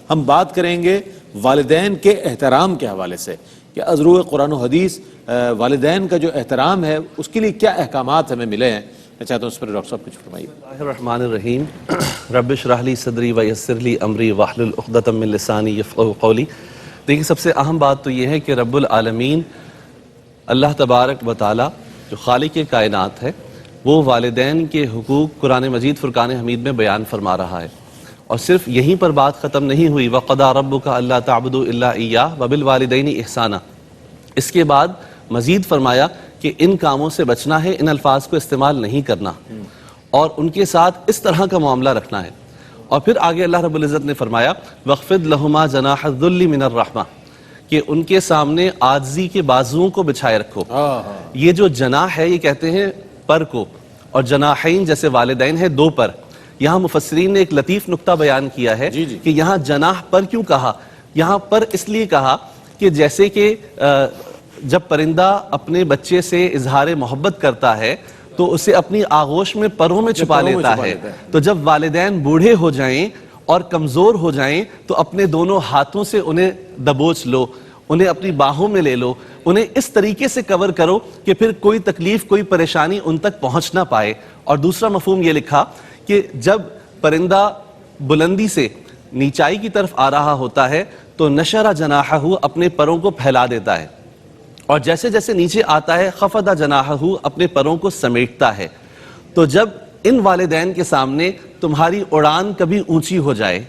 ہم بات کریں گے والدین کے احترام کے حوالے سے کہ از روح قرآن و حدیث والدین کا جو احترام ہے اس کے لیے کیا احکامات ہمیں ملے ہیں. میں چاہتا ہوں اس پر ڈاکٹر صاحب کچھ فرمائیے. بسم اللہ الرحمن الرحیم. رب اشرح لی صدری ویسر لی امری واحلل عقدۃ من لسانی یفقہوا قولی. دیکھیں سب سے اہم بات تو یہ ہے کہ رب العالمین اللہ تبارک و تعالی جو خالق کائنات ہے وہ والدین کے حقوق قرآن مجید فرقان حمید میں بیان فرما رہا ہے. اور صرف یہیں پر بات ختم نہیں ہوئی. وَقَضَىٰ رَبُّكَ أَلَّا تَعْبُدُوا إِلَّا إِيَّاهُ وَبِالْوَالِدَيْنِ إِحْسَانًا. اس کے بعد مزید فرمایا کہ ان کاموں سے بچنا ہے, ان الفاظ کو استعمال نہیں کرنا اور ان کے ساتھ اس طرح کا معاملہ رکھنا ہے. اور پھر آگے اللہ رب العزت نے فرمایا وَاخْفِضْ لَهُمَا جَنَاحَ الذُّلِّ مِنَ الرَّحْمَةِ کہ ان کے سامنے عاجزی کے بازوؤں کو بچھائے رکھو. یہ جو جناح ہے یہ کہتے ہیں پر کو, اور جناحین جیسے والدین ہے دو پر. یہاں مفسرین نے ایک لطیف نقطہ بیان کیا ہے کہ یہاں جناح پر کیوں کہا. یہاں پر اس لیے کہا کہ جیسے کہ جب پرندہ اپنے بچے سے اظہار محبت کرتا ہے تو اسے اپنی آغوش میں پروں میں چھپا لیتا ہے, تو جب والدین بوڑھے ہو جائیں اور کمزور ہو جائیں تو اپنے دونوں ہاتھوں سے انہیں دبوچ لو, انہیں اپنی باہوں میں لے لو, انہیں اس طریقے سے کور کرو کہ پھر کوئی تکلیف کوئی پریشانی ان تک پہنچ نہ پائے. اور دوسرا مفہوم یہ لکھا کہ جب پرندہ بلندی سے نیچائی کی طرف آ رہا ہوتا ہے تو نشر جناحہ اپنے پروں کو پھیلا دیتا ہے, اور جیسے جیسے نیچے آتا ہے خفض جناحہ اپنے پروں کو سمیٹتا ہے. تو جب ان والدین کے سامنے تمہاری اڑان کبھی اونچی ہو جائے,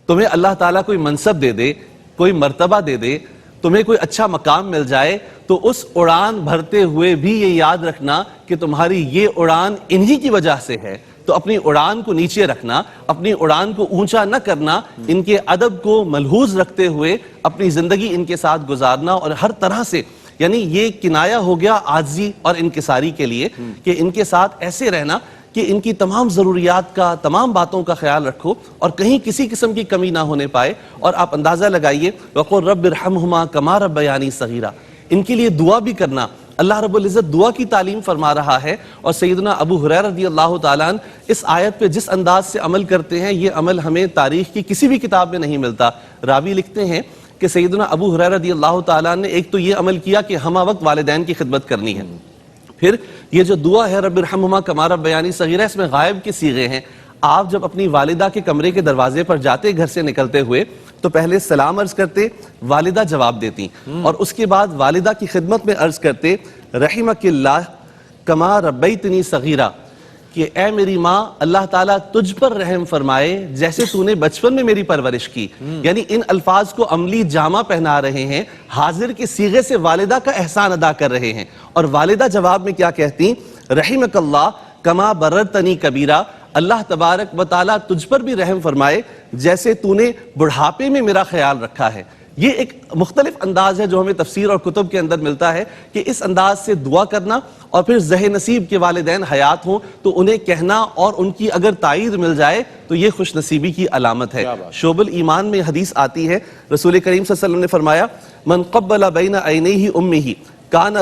تمہیں اللہ تعالیٰ کوئی منصب دے دے, کوئی مرتبہ دے دے, تمہیں کوئی اچھا مقام مل جائے, تو اس اڑان بھرتے ہوئے بھی یہ یاد رکھنا کہ تمہاری یہ اڑان انہی کی وجہ سے ہے. تو اپنی اڑان کو نیچے رکھنا, اپنی اڑان کو اونچا نہ کرنا, ان کے ادب کو ملحوظ رکھتے ہوئے اپنی زندگی ان کے ساتھ گزارنا. اور ہر طرح سے یعنی یہ کنایہ ہو گیا عاجزی اور انکساری کے لیے کہ ان کے ساتھ ایسے رہنا کہ ان کی تمام ضروریات کا, تمام باتوں کا خیال رکھو اور کہیں کسی قسم کی کمی نہ ہونے پائے. اور آپ اندازہ لگائیے وَقُلْ رَبِّ ارْحَمْهُمَا كَمَا رَبَّيَانِي صَغِيرًا, ان کے لیے دعا بھی کرنا. اللہ رب العزت دعا کی تعلیم فرما رہا ہے. اور سیدنا ابو ہریرہ رضی اللہ تعالیٰ عنہ اس آیت پہ جس انداز سے عمل کرتے ہیں, یہ عمل ہمیں تاریخ کی کسی بھی کتاب میں نہیں ملتا. راوی لکھتے ہیں کہ سیدنا ابو ہریرہ رضی اللہ تعالیٰ نے ایک تو یہ عمل کیا کہ ہمہ وقت والدین کی خدمت کرنی ہے. پھر یہ جو دعا ہے رب ارحمہما کما ربیانی صغیرہ, اس میں غائب کے صیغے ہیں. آپ جب اپنی والدہ کے کمرے کے دروازے پر جاتے گھر سے نکلتے ہوئے تو پہلے سلام عرض کرتے, والدہ جواب دیتی, اور اس کے بعد والدہ کی خدمت میں عرض کرتے رحمک اللہ کما ربیتنی صغیرہ کہ اے میری ماں اللہ تعالیٰ تجھ پر رحم فرمائے جیسے تو نے بچپن میں میری پرورش کی. یعنی ان الفاظ کو عملی جامہ پہنا رہے ہیں, حاضر کے صیغے سے والدہ کا احسان ادا کر رہے ہیں. اور والدہ جواب میں کیا کہتی, رحمک اللہ کما بررتنی کبیرہ, اللہ تبارک و تعالیٰ تجھ پر بھی رحم فرمائے جیسے تو نے بڑھاپے میں میرا خیال رکھا ہے. یہ ایک مختلف انداز ہے جو ہمیں تفسیر اور کتب کے اندر ملتا ہے کہ اس انداز سے دعا کرنا, اور پھر زہ نصیب کے والدین حیات ہوں تو انہیں کہنا اور ان کی اگر تائید مل جائے تو یہ خوش نصیبی کی علامت ہے. شعب الایمان میں حدیث آتی ہے, رسول کریم صلی اللہ علیہ وسلم نے فرمایا من قبل بین عینیہ امہ کان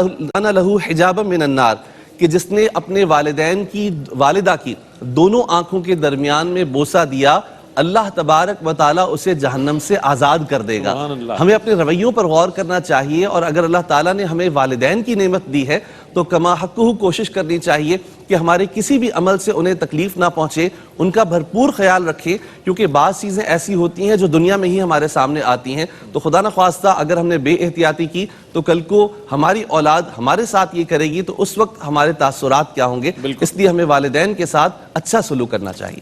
لہ حجابا من النار, کہ جس نے اپنے والدین کی والدہ کی دونوں آنکھوں کے درمیان میں بوسہ دیا اللہ تبارک و تعالیٰ اسے جہنم سے آزاد کر دے گا. ہمیں اپنے رویوں پر غور کرنا چاہیے, اور اگر اللہ تعالیٰ نے ہمیں والدین کی نعمت دی ہے تو کما حقہ کوشش کرنی چاہیے کہ ہمارے کسی بھی عمل سے انہیں تکلیف نہ پہنچے, ان کا بھرپور خیال رکھیں, کیونکہ بعض چیزیں ایسی ہوتی ہیں جو دنیا میں ہی ہمارے سامنے آتی ہیں. تو خدا نخواستہ اگر ہم نے بے احتیاطی کی تو کل کو ہماری اولاد ہمارے ساتھ یہ کرے گی تو اس وقت ہمارے تاثرات کیا ہوں گے. اس لیے ہمیں والدین کے ساتھ اچھا سلوک کرنا چاہیے.